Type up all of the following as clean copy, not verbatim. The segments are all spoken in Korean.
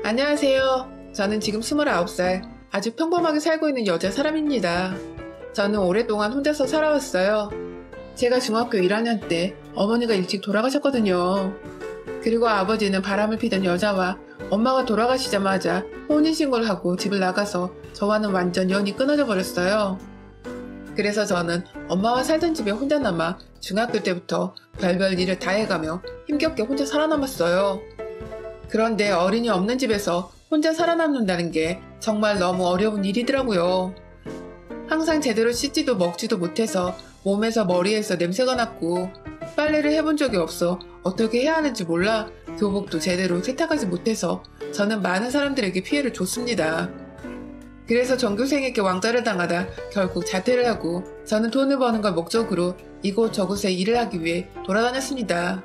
안녕하세요. 저는 지금 29살, 아주 평범하게 살고 있는 여자 사람입니다. 저는 오랫동안 혼자서 살아왔어요. 제가 중학교 1학년 때 어머니가 일찍 돌아가셨거든요. 그리고 아버지는 바람을 피던 여자와 엄마가 돌아가시자마자 혼인신고를 하고 집을 나가서 저와는 완전 연이 끊어져 버렸어요. 그래서 저는 엄마와 살던 집에 혼자 남아 중학교 때부터 별별 일을 다 해가며 힘겹게 혼자 살아남았어요. 그런데 어린이 없는 집에서 혼자 살아남는다는 게 정말 너무 어려운 일이더라고요. 항상 제대로 씻지도 먹지도 못해서 몸에서 머리에서 냄새가 났고 빨래를 해본 적이 없어 어떻게 해야 하는지 몰라 교복도 제대로 세탁하지 못해서 저는 많은 사람들에게 피해를 줬습니다. 그래서 전교생에게 왕따를 당하다 결국 자퇴를 하고 저는 돈을 버는 걸 목적으로 이곳저곳에 일을 하기 위해 돌아다녔습니다.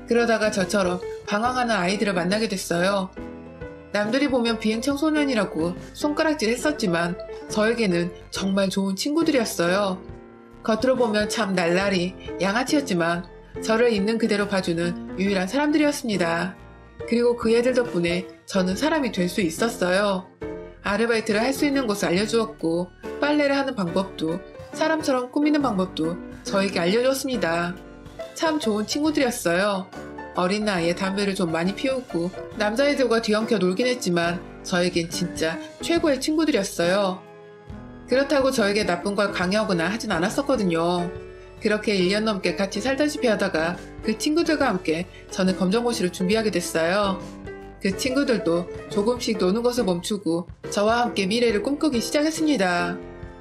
그러다가 저처럼 방황하는 아이들을 만나게 됐어요. 남들이 보면 비행청소년이라고 손가락질 했었지만 저에게는 정말 좋은 친구들이었어요. 겉으로 보면 참 날라리 양아치였지만 저를 있는 그대로 봐주는 유일한 사람들이었습니다. 그리고 그 애들 덕분에 저는 사람이 될 수 있었어요. 아르바이트를 할 수 있는 곳을 알려주었고 빨래를 하는 방법도 사람처럼 꾸미는 방법도 저에게 알려주었습니다. 참 좋은 친구들이었어요. 어린 나이에 담배를 좀 많이 피우고 남자애들과 뒤엉켜 놀긴 했지만 저에겐 진짜 최고의 친구들이었어요. 그렇다고 저에게 나쁜 걸 강요하거나 하진 않았었거든요. 그렇게 1년 넘게 같이 살다시피 하다가 그 친구들과 함께 저는 검정고시를 준비하게 됐어요. 그 친구들도 조금씩 노는 것을 멈추고 저와 함께 미래를 꿈꾸기 시작했습니다.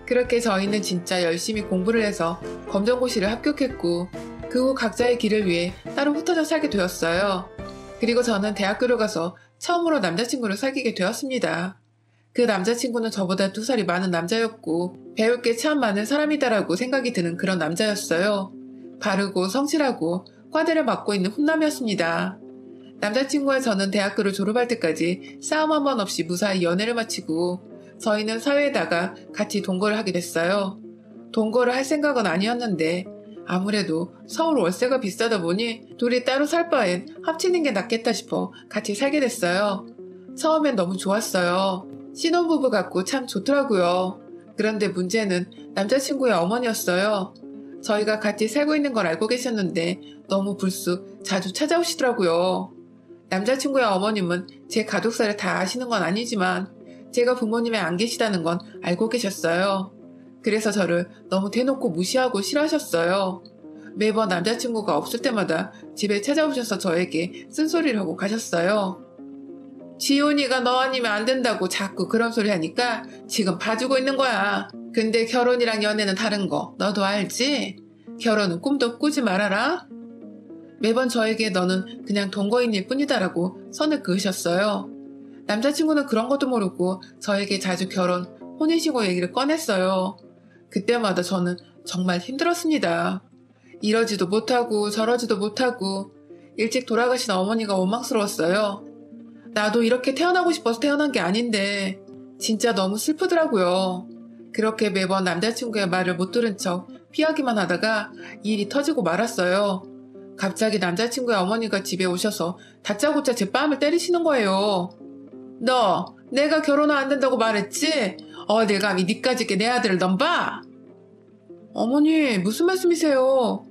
그렇게 저희는 진짜 열심히 공부를 해서 검정고시를 합격했고 그 후 각자의 길을 위해 따로 흩어져 살게 되었어요. 그리고 저는 대학교를 가서 처음으로 남자친구를 사귀게 되었습니다. 그 남자친구는 저보다 2살이 많은 남자였고 배울 게 참 많은 사람이다라고 생각이 드는 그런 남자였어요. 바르고 성실하고 과대를 맡고 있는 훈남이었습니다. 남자친구와 저는 대학교를 졸업할 때까지 싸움 한 번 없이 무사히 연애를 마치고 저희는 사회에다가 같이 동거를 하게 됐어요. 동거를 할 생각은 아니었는데 아무래도 서울 월세가 비싸다 보니 둘이 따로 살 바엔 합치는 게 낫겠다 싶어 같이 살게 됐어요. 처음엔 너무 좋았어요. 신혼부부 같고 참 좋더라고요. 그런데 문제는 남자친구의 어머니였어요. 저희가 같이 살고 있는 걸 알고 계셨는데 너무 불쑥 자주 찾아오시더라고요. 남자친구의 어머님은 제 가족사를 다 아시는 건 아니지만 제가 부모님이 안 계시다는 건 알고 계셨어요. 그래서 저를 너무 대놓고 무시하고 싫어하셨어요. 매번 남자친구가 없을 때마다 집에 찾아오셔서 저에게 쓴소리를 하고 가셨어요. 지훈이가 너 아니면 안 된다고 자꾸 그런 소리 하니까 지금 봐주고 있는 거야. 근데 결혼이랑 연애는 다른 거 너도 알지? 결혼은 꿈도 꾸지 말아라. 매번 저에게 너는 그냥 동거인일 뿐이다라고 선을 그으셨어요. 남자친구는 그런 것도 모르고 저에게 자주 결혼, 혼인신고 얘기를 꺼냈어요. 그때마다 저는 정말 힘들었습니다. 이러지도 못하고 저러지도 못하고 일찍 돌아가신 어머니가 원망스러웠어요. 나도 이렇게 태어나고 싶어서 태어난 게 아닌데 진짜 너무 슬프더라고요. 그렇게 매번 남자친구의 말을 못 들은 척 피하기만 하다가 일이 터지고 말았어요. 갑자기 남자친구의 어머니가 집에 오셔서 다짜고짜 제 뺨을 때리시는 거예요. 너 내가 결혼은 안 된다고 말했지? 어딜 감히 니까짓 게 내 아들을 넘봐? 어머니 무슨 말씀이세요?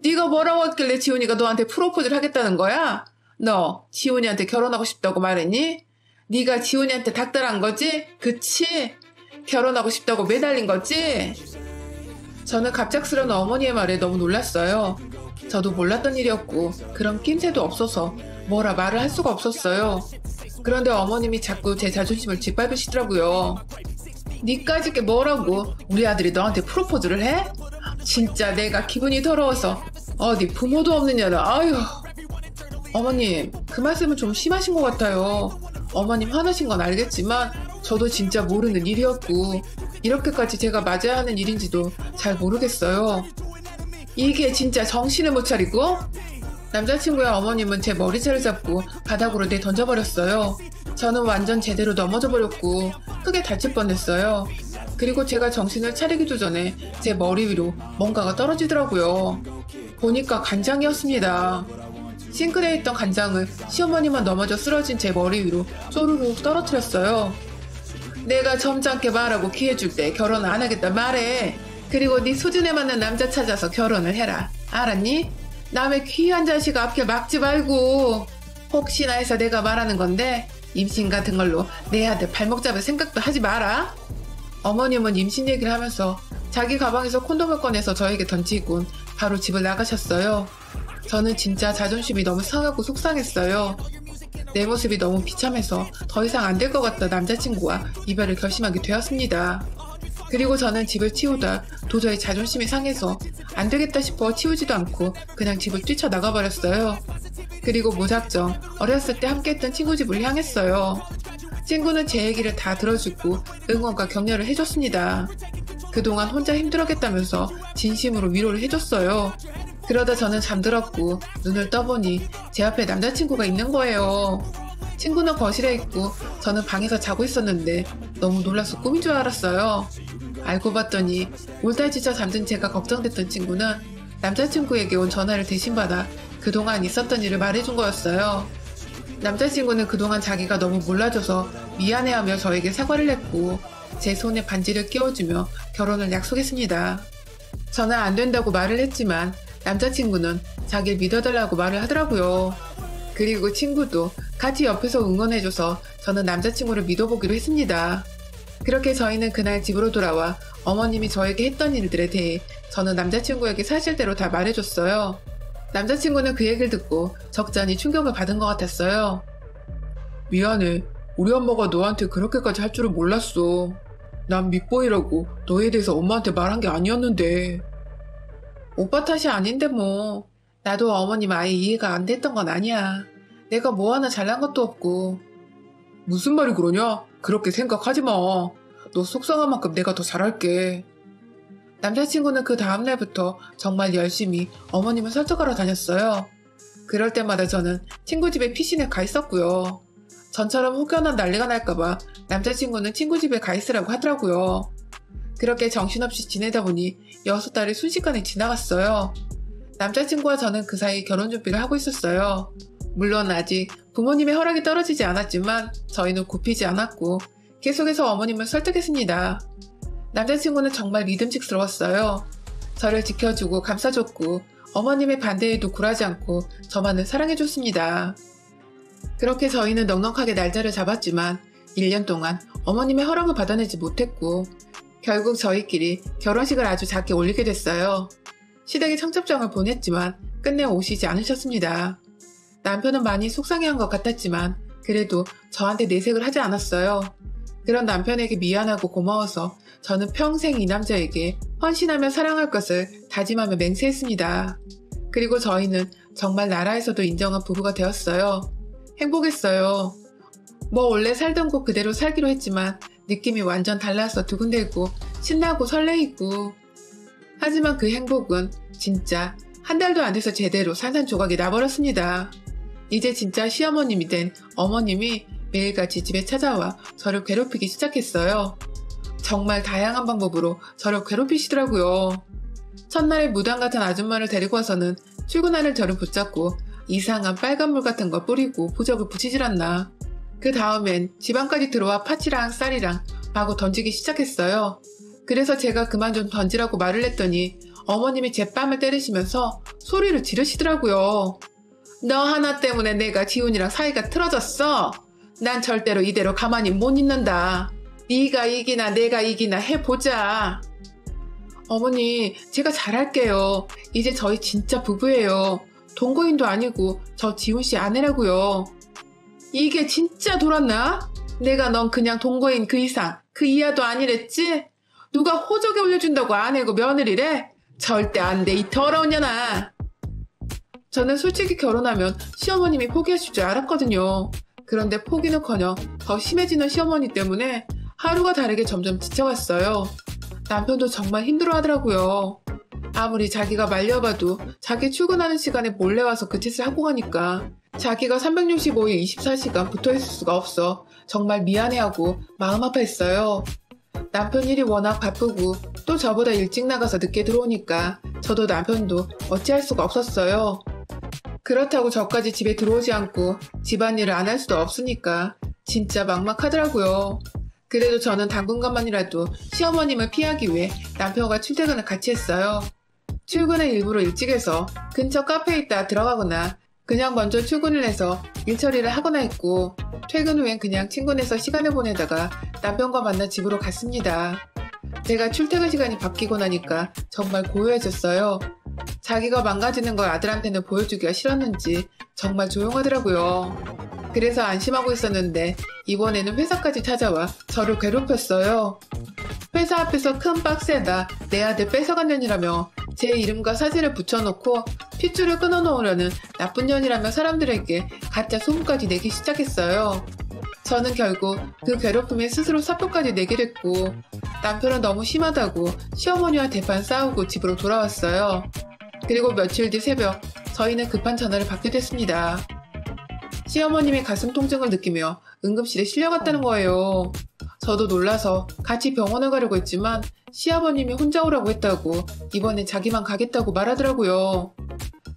네가 뭐라고 했길래 지훈이가 너한테 프로포즈를 하겠다는 거야? 너 지훈이한테 결혼하고 싶다고 말했니? 네가 지훈이한테 닥달한 거지? 그치? 결혼하고 싶다고 매달린 거지? 저는 갑작스러운 어머니의 말에 너무 놀랐어요. 저도 몰랐던 일이었고 그런 낌새도 없어서 뭐라 말을 할 수가 없었어요. 그런데 어머님이 자꾸 제 자존심을 짓밟으시더라고요. 니까짓 게 뭐라고? 우리 아들이 너한테 프로포즈를 해? 진짜 내가 기분이 더러워서 어디 부모도 없는 년아. 아유. 어머님 그 말씀은 좀 심하신 것 같아요. 어머님 화나신 건 알겠지만 저도 진짜 모르는 일이었고 이렇게까지 제가 맞아야 하는 일인지도 잘 모르겠어요. 이게 진짜 정신을 못 차리고? 남자친구의 어머님은 제 머리채를 잡고 바닥으로 내던져버렸어요. 저는 완전 제대로 넘어져 버렸고 크게 다칠 뻔했어요. 그리고 제가 정신을 차리기도 전에 제 머리 위로 뭔가가 떨어지더라고요. 보니까 간장이었습니다. 싱크대에 있던 간장을 시어머니만 넘어져 쓰러진 제 머리 위로 쪼르륵 떨어뜨렸어요. 내가 점잖게 말하고 기회줄 때 결혼 안 하겠다 말해. 그리고 네 수준에 맞는 남자 찾아서 결혼을 해라. 알았니? 남의 귀한 자식 앞길 막지 말고. 혹시나 해서 내가 말하는 건데 임신 같은 걸로 내 아들 발목 잡을 생각도 하지 마라. 어머님은 임신 얘기를 하면서 자기 가방에서 콘돔을 꺼내서 저에게 던지곤 바로 집을 나가셨어요. 저는 진짜 자존심이 너무 상하고 속상했어요. 내 모습이 너무 비참해서 더 이상 안 될 것 같다 남자친구와 이별을 결심하게 되었습니다. 그리고 저는 집을 치우다 도저히 자존심이 상해서 안 되겠다 싶어 치우지도 않고 그냥 집을 뛰쳐나가버렸어요. 그리고 무작정 어렸을 때 함께했던 친구 집을 향했어요. 친구는 제 얘기를 다 들어주고 응원과 격려를 해줬습니다. 그동안 혼자 힘들었겠다면서 진심으로 위로를 해줬어요. 그러다 저는 잠들었고 눈을 떠보니 제 앞에 남자친구가 있는 거예요. 친구는 거실에 있고 저는 방에서 자고 있었는데 너무 놀라서 꿈인 줄 알았어요. 알고 봤더니 울다 지쳐 잠든 제가 걱정됐던 친구는 남자친구에게 온 전화를 대신 받아 그동안 있었던 일을 말해준 거였어요. 남자친구는 그동안 자기가 너무 몰라줘서 미안해하며 저에게 사과를 했고 제 손에 반지를 끼워주며 결혼을 약속했습니다. 저는 안 된다고 말을 했지만 남자친구는 자기를 믿어달라고 말을 하더라고요. 그리고 친구도 같이 옆에서 응원해줘서 저는 남자친구를 믿어보기로 했습니다. 그렇게 저희는 그날 집으로 돌아와 어머님이 저에게 했던 일들에 대해 저는 남자친구에게 사실대로 다 말해줬어요. 남자친구는 그 얘기를 듣고 적잖이 충격을 받은 것 같았어요. 미안해. 우리 엄마가 너한테 그렇게까지 할 줄은 몰랐어. 난 밉보이라고 너에 대해서 엄마한테 말한 게 아니었는데. 오빠 탓이 아닌데 뭐. 나도 어머님 아예 이해가 안 됐던 건 아니야. 내가 뭐 하나 잘난 것도 없고. 무슨 말이 그러냐? 그렇게 생각하지 마. 너 속상한 만큼 내가 더 잘할게. 남자친구는 그 다음날부터 정말 열심히 어머님을 설득하러 다녔어요. 그럴 때마다 저는 친구 집에 피신에 가 있었고요. 전처럼 혹여나 난리가 날까봐 남자친구는 친구 집에 가 있으라고 하더라고요. 그렇게 정신없이 지내다 보니 6달이 순식간에 지나갔어요. 남자친구와 저는 그 사이 결혼 준비를 하고 있었어요. 물론 아직 부모님의 허락이 떨어지지 않았지만 저희는 굽히지 않았고 계속해서 어머님을 설득했습니다. 남자친구는 정말 믿음직스러웠어요. 저를 지켜주고 감싸줬고 어머님의 반대에도 굴하지 않고 저만을 사랑해줬습니다. 그렇게 저희는 넉넉하게 날짜를 잡았지만 1년 동안 어머님의 허락을 받아내지 못했고 결국 저희끼리 결혼식을 아주 작게 올리게 됐어요. 시댁에 청첩장을 보냈지만 끝내 오시지 않으셨습니다. 남편은 많이 속상해한 것 같았지만 그래도 저한테 내색을 하지 않았어요. 그런 남편에게 미안하고 고마워서 저는 평생 이 남자에게 헌신하며 사랑할 것을 다짐하며 맹세했습니다. 그리고 저희는 정말 나라에서도 인정한 부부가 되었어요. 행복했어요. 뭐 원래 살던 곳 그대로 살기로 했지만 느낌이 완전 달라서 두근대고 신나고 설레이고. 하지만 그 행복은 진짜 한 달도 안 돼서 제대로 산산조각이 나버렸습니다. 이제 진짜 시어머님이 된 어머님이 매일같이 집에 찾아와 저를 괴롭히기 시작했어요. 정말 다양한 방법으로 저를 괴롭히시더라고요. 첫날에 무당 같은 아줌마를 데리고 와서는 출근하는 저를 붙잡고 이상한 빨간물 같은 거 뿌리고 부적을 붙이질 않나. 그 다음엔 집 안까지 들어와 파치랑 쌀이랑 마구 던지기 시작했어요. 그래서 제가 그만 좀 던지라고 말을 했더니 어머님이 제 뺨을 때리시면서 소리를 지르시더라고요. 너 하나 때문에 내가 지훈이랑 사이가 틀어졌어? 난 절대로 이대로 가만히 못 있는다. 네가 이기나 내가 이기나 해보자. 어머니, 제가 잘할게요. 이제 저희 진짜 부부예요. 동거인도 아니고 저 지훈씨 아내라고요. 이게 진짜 돌았나? 내가 넌 그냥 동거인 그 이상 그 이하도 아니랬지? 누가 호적에 올려준다고 아내고 며느리래? 절대 안 돼, 이 더러운 년아. 저는 솔직히 결혼하면 시어머님이 포기하실 줄 알았거든요. 그런데 포기는커녕 더 심해지는 시어머니 때문에 하루가 다르게 점점 지쳐갔어요. 남편도 정말 힘들어하더라고요. 아무리 자기가 말려봐도 자기 출근하는 시간에 몰래 와서 그 짓을 하고 가니까 자기가 365일 24시간 붙어있을 수가 없어 정말 미안해하고 마음 아파했어요. 남편 일이 워낙 바쁘고 또 저보다 일찍 나가서 늦게 들어오니까 저도 남편도 어찌할 수가 없었어요. 그렇다고 저까지 집에 들어오지 않고 집안일을 안 할 수도 없으니까 진짜 막막하더라고요. 그래도 저는 당분간만이라도 시어머님을 피하기 위해 남편과 출퇴근을 같이 했어요. 출근을 일부러 일찍 해서 근처 카페에 있다 들어가거나 그냥 먼저 출근을 해서 일 처리를 하거나 했고, 퇴근 후엔 그냥 친구네서 시간을 보내다가 남편과 만나 집으로 갔습니다. 제가 출퇴근 시간이 바뀌고 나니까 정말 고요해졌어요. 자기가 망가지는 걸 아들한테는 보여주기가 싫었는지 정말 조용하더라고요. 그래서 안심하고 있었는데 이번에는 회사까지 찾아와 저를 괴롭혔어요. 회사 앞에서 큰 박스에다 내 아들 뺏어간 년이라며 제 이름과 사진을 붙여놓고 핏줄을 끊어놓으려는 나쁜 년이라며 사람들에게 가짜 소문까지 내기 시작했어요. 저는 결국 그 괴롭힘에 스스로 사표까지 내게 됐고, 남편은 너무 심하다고 시어머니와 대판 싸우고 집으로 돌아왔어요. 그리고 며칠 뒤 새벽 저희는 급한 전화를 받게 됐습니다. 시어머님이 가슴 통증을 느끼며 응급실에 실려갔다는 거예요. 저도 놀라서 같이 병원을 가려고 했지만 시아버님이 혼자 오라고 했다고 이번엔 자기만 가겠다고 말하더라고요.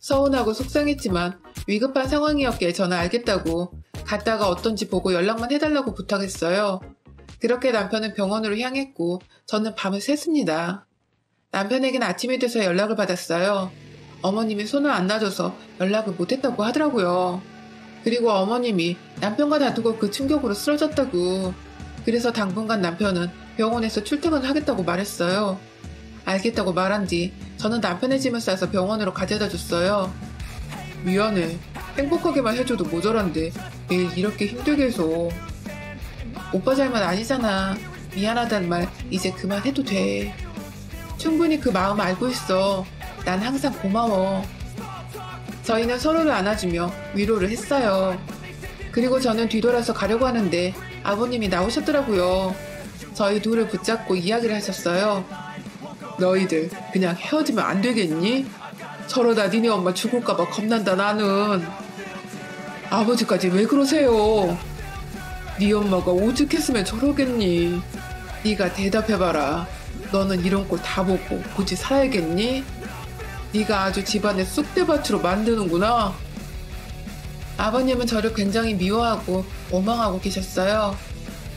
서운하고 속상했지만 위급한 상황이었기에 저는 알겠다고 갔다가 어떤지 보고 연락만 해달라고 부탁했어요. 그렇게 남편은 병원으로 향했고 저는 밤을 샜습니다. 남편에겐 아침이 돼서 연락을 받았어요. 어머님이 손을 안 놔줘서 연락을 못했다고 하더라고요. 그리고 어머님이 남편과 다투고 그 충격으로 쓰러졌다고. 그래서 당분간 남편은 병원에서 출퇴근을 하겠다고 말했어요. 알겠다고 말한 뒤 저는 남편의 짐을 싸서 병원으로 가져다 줬어요. 미안해. 행복하게만 해줘도 모자란데 매일 이렇게 힘들게 해서. 오빠 잘못 아니잖아. 미안하단 말 이제 그만해도 돼. 충분히 그 마음 알고 있어. 난 항상 고마워. 저희는 서로를 안아주며 위로를 했어요. 그리고 저는 뒤돌아서 가려고 하는데 아버님이 나오셨더라고요. 저희 둘을 붙잡고 이야기를 하셨어요. 너희들 그냥 헤어지면 안 되겠니? 저러다 니네 엄마 죽을까봐 겁난다 나는. 아버지까지 왜 그러세요? 네 엄마가 오죽했으면 저러겠니? 네가 대답해봐라. 너는 이런 꼴 다 보고 굳이 살아야겠니? 네가 아주 집안의 쑥대밭으로 만드는구나. 아버님은 저를 굉장히 미워하고 원망하고 계셨어요.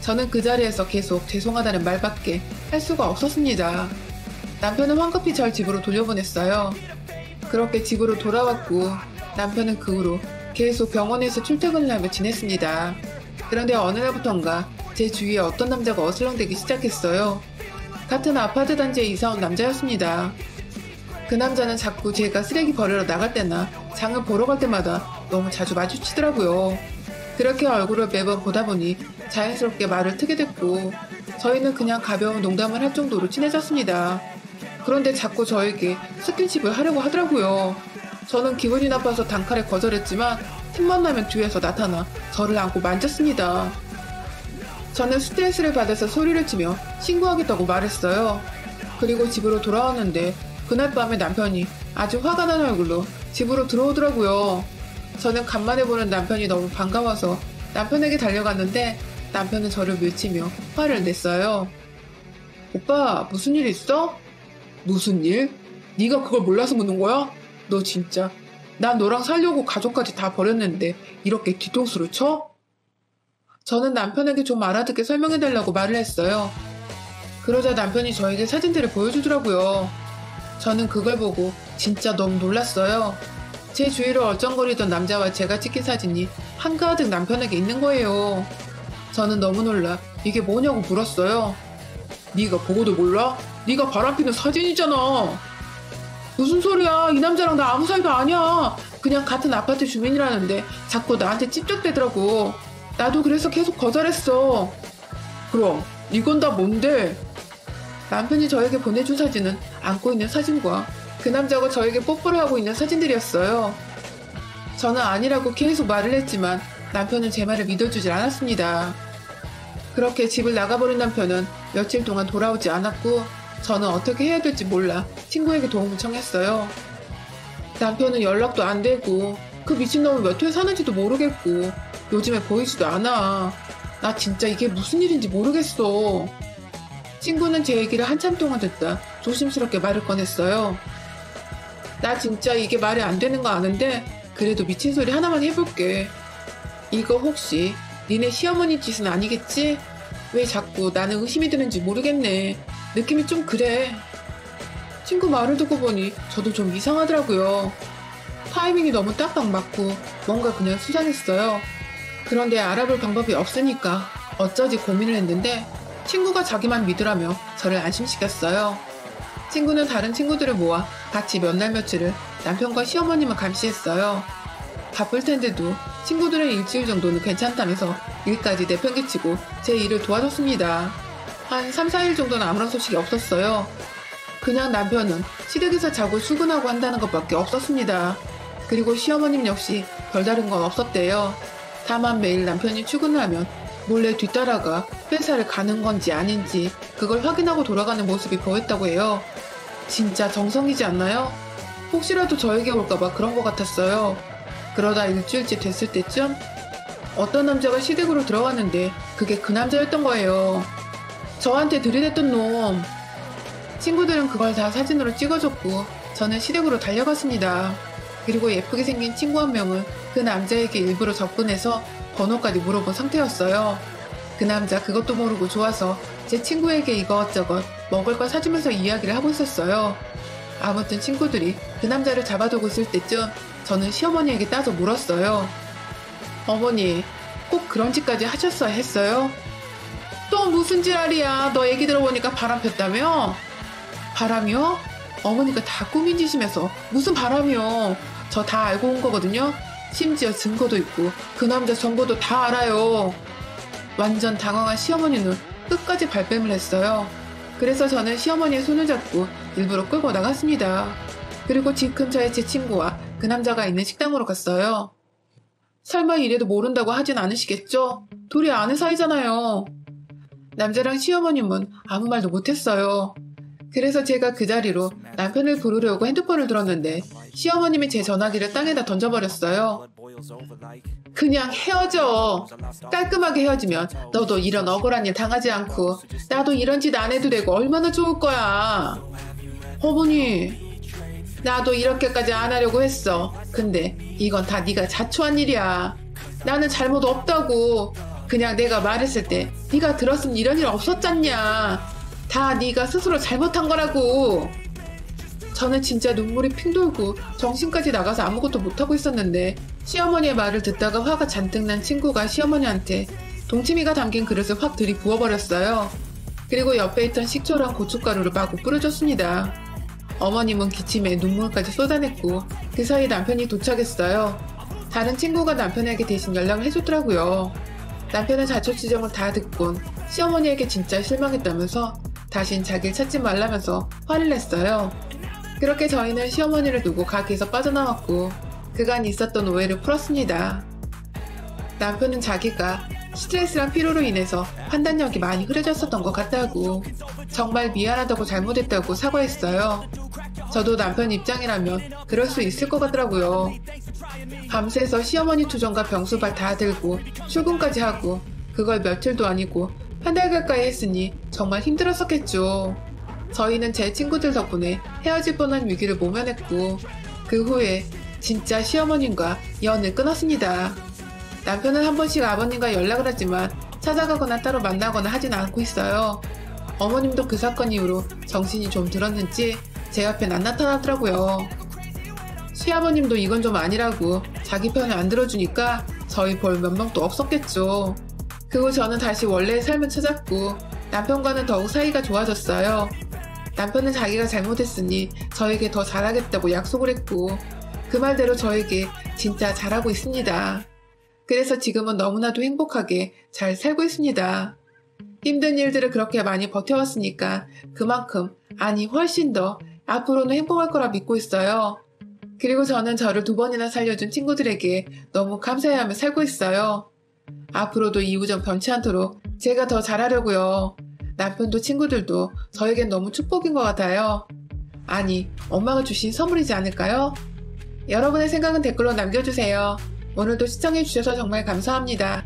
저는 그 자리에서 계속 죄송하다는 말밖에 할 수가 없었습니다. 남편은 황급히 절 집으로 돌려보냈어요. 그렇게 집으로 돌아왔고 남편은 그 후로 계속 병원에서 출퇴근을 하며 지냈습니다. 그런데 어느 날부턴가 제 주위에 어떤 남자가 어슬렁대기 시작했어요. 같은 아파트 단지에 이사온 남자였습니다. 그 남자는 자꾸 제가 쓰레기 버리러 나갈 때나 장을 보러 갈 때마다 너무 자주 마주치더라고요. 그렇게 얼굴을 매번 보다 보니 자연스럽게 말을 트게 됐고 저희는 그냥 가벼운 농담을 할 정도로 친해졌습니다. 그런데 자꾸 저에게 스킨십을 하려고 하더라고요. 저는 기분이 나빠서 단칼에 거절했지만 틈만 나면 뒤에서 나타나 저를 안고 만졌습니다. 저는 스트레스를 받아서 소리를 치며 신고하겠다고 말했어요. 그리고 집으로 돌아왔는데 그날 밤에 남편이 아주 화가 난 얼굴로 집으로 들어오더라고요. 저는 간만에 보는 남편이 너무 반가워서 남편에게 달려갔는데 남편은 저를 밀치며 화를 냈어요. 오빠 무슨 일 있어? 무슨 일? 네가 그걸 몰라서 묻는 거야? 너 진짜 난 너랑 살려고 가족까지 다 버렸는데 이렇게 뒤통수를 쳐? 저는 남편에게 좀 알아듣게 설명해달라고 말을 했어요. 그러자 남편이 저에게 사진들을 보여주더라고요. 저는 그걸 보고 진짜 너무 놀랐어요. 제 주위를 얼쩡거리던 남자와 제가 찍힌 사진이 한가득 남편에게 있는 거예요. 저는 너무 놀라 이게 뭐냐고 물었어요. 네가 보고도 몰라? 네가 바람피는 사진이잖아. 무슨 소리야. 이 남자랑 나 아무 사이도 아니야. 그냥 같은 아파트 주민이라는데 자꾸 나한테 찝쩍대더라고. 나도 그래서 계속 거절했어. 그럼 이건 다 뭔데? 남편이 저에게 보내준 사진은 안고 있는 사진과 그 남자가 저에게 뽀뽀를 하고 있는 사진들이었어요. 저는 아니라고 계속 말을 했지만 남편은 제 말을 믿어주질 않았습니다. 그렇게 집을 나가버린 남편은 며칠 동안 돌아오지 않았고 저는 어떻게 해야 될지 몰라 친구에게 도움을 청했어요. 남편은 연락도 안 되고 그 미친놈은 몇 호에 사는지도 모르겠고 요즘에 보이지도 않아. 나 진짜 이게 무슨 일인지 모르겠어. 친구는 제 얘기를 한참 동안 듣다 조심스럽게 말을 꺼냈어요. 나 진짜 이게 말이 안 되는 거 아는데 그래도 미친 소리 하나만 해볼게. 이거 혹시 니네 시어머니 짓은 아니겠지? 왜 자꾸 나는 의심이 드는지 모르겠네. 느낌이 좀 그래. 친구 말을 듣고 보니 저도 좀 이상하더라고요. 타이밍이 너무 딱딱 맞고 뭔가 그냥 수상했어요. 그런데 알아볼 방법이 없으니까 어쩌지 고민을 했는데 친구가 자기만 믿으라며 저를 안심시켰어요. 친구는 다른 친구들을 모아 같이 몇 날 며칠을 남편과 시어머님을 감시했어요. 바쁠 텐데도 친구들은 일주일 정도는 괜찮다면서 일까지 내팽개치고 제 일을 도와줬습니다. 한 3, 4일 정도는 아무런 소식이 없었어요. 그냥 남편은 시댁에서 자고 출근하고 한다는 것밖에 없었습니다. 그리고 시어머님 역시 별다른 건 없었대요. 다만 매일 남편이 출근을 하면 몰래 뒤따라가 회사를 가는 건지 아닌지 그걸 확인하고 돌아가는 모습이 보였다고 해요. 진짜 정성이지 않나요? 혹시라도 저에게 올까봐 그런 것 같았어요. 그러다 일주일째 됐을 때쯤 어떤 남자가 시댁으로 들어갔는데 그게 그 남자였던 거예요. 저한테 들이댔던 놈. 친구들은 그걸 다 사진으로 찍어줬고 저는 시댁으로 달려갔습니다. 그리고 예쁘게 생긴 친구 한 명은 그 남자에게 일부러 접근해서 번호까지 물어본 상태였어요. 그 남자 그것도 모르고 좋아서 제 친구에게 이것저것 먹을 거 사주면서 이야기를 하고 있었어요. 아무튼 친구들이 그 남자를 잡아두고 있을 때쯤 저는 시어머니에게 따져 물었어요. 어머니, 꼭 그런 짓까지 하셨어야 했어요? 또 무슨 지랄이야. 너 얘기 들어보니까 바람 폈다며? 바람이요? 어머니가 다 꾸민 짓이면서 무슨 바람이요. 저 다 알고 온 거거든요. 심지어 증거도 있고 그 남자 정보도 다 알아요. 완전 당황한 시어머니는 끝까지 발뺌을 했어요. 그래서 저는 시어머니의 손을 잡고 일부러 끌고 나갔습니다. 그리고 집 근처에 제 친구와 그 남자가 있는 식당으로 갔어요. 설마 이래도 모른다고 하진 않으시겠죠? 둘이 아는 사이잖아요. 남자랑 시어머님은 아무 말도 못했어요. 그래서 제가 그 자리로 남편을 부르려고 핸드폰을 들었는데 시어머님이 제 전화기를 땅에다 던져버렸어요. 그냥 헤어져. 깔끔하게 헤어지면 너도 이런 억울한 일 당하지 않고 나도 이런 짓 안 해도 되고 얼마나 좋을 거야. 어머니, 나도 이렇게까지 안 하려고 했어. 근데 이건 다 네가 자초한 일이야. 나는 잘못 없다고. 그냥 내가 말했을 때 네가 들었으면 이런 일 없었잖냐. 다 네가 스스로 잘못한 거라고. 저는 진짜 눈물이 핑 돌고 정신까지 나가서 아무것도 못하고 있었는데 시어머니의 말을 듣다가 화가 잔뜩 난 친구가 시어머니한테 동치미가 담긴 그릇을 확 들이부어버렸어요. 그리고 옆에 있던 식초랑 고춧가루를 마구 뿌려줬습니다. 어머님은 기침에 눈물까지 쏟아냈고 그 사이 남편이 도착했어요. 다른 친구가 남편에게 대신 연락을 해줬더라고요. 남편은 자초지종을 다 듣곤 시어머니에게 진짜 실망했다면서 다신 자기를 찾지 말라면서 화를 냈어요. 그렇게 저희는 시어머니를 두고 가게에서 빠져나왔고 그간 있었던 오해를 풀었습니다. 남편은 자기가 스트레스랑 피로로 인해서 판단력이 많이 흐려졌었던 것 같다고, 정말 미안하다고 잘못했다고 사과했어요. 저도 남편 입장이라면 그럴 수 있을 것 같더라고요. 밤새서 시어머니 투정과 병수발 다 들고 출근까지 하고 그걸 며칠도 아니고 한 달 가까이 했으니 정말 힘들었었겠죠. 저희는 제 친구들 덕분에 헤어질 뻔한 위기를 모면했고 그 후에 진짜 시어머님과 연을 끊었습니다. 남편은 한 번씩 아버님과 연락을 하지만 찾아가거나 따로 만나거나 하진 않고 있어요. 어머님도 그 사건 이후로 정신이 좀 들었는지 제 앞엔 안 나타나더라고요. 시아버님도 이건 좀 아니라고 자기 편을 안 들어주니까 저희 볼 몇 명도 없었겠죠. 그 후 저는 다시 원래의 삶을 찾았고 남편과는 더욱 사이가 좋아졌어요. 남편은 자기가 잘못했으니 저에게 더 잘하겠다고 약속을 했고 그 말대로 저에게 진짜 잘하고 있습니다. 그래서 지금은 너무나도 행복하게 잘 살고 있습니다. 힘든 일들을 그렇게 많이 버텨왔으니까 그만큼, 아니 훨씬 더 앞으로는 행복할 거라 믿고 있어요. 그리고 저는 저를 2번이나 살려준 친구들에게 너무 감사해하며 살고 있어요. 앞으로도 이 우정 변치 않도록 제가 더 잘하려고요. 남편도 친구들도 저에겐 너무 축복인 것 같아요. 아니, 엄마가 주신 선물이지 않을까요? 여러분의 생각은 댓글로 남겨주세요. 오늘도 시청해주셔서 정말 감사합니다.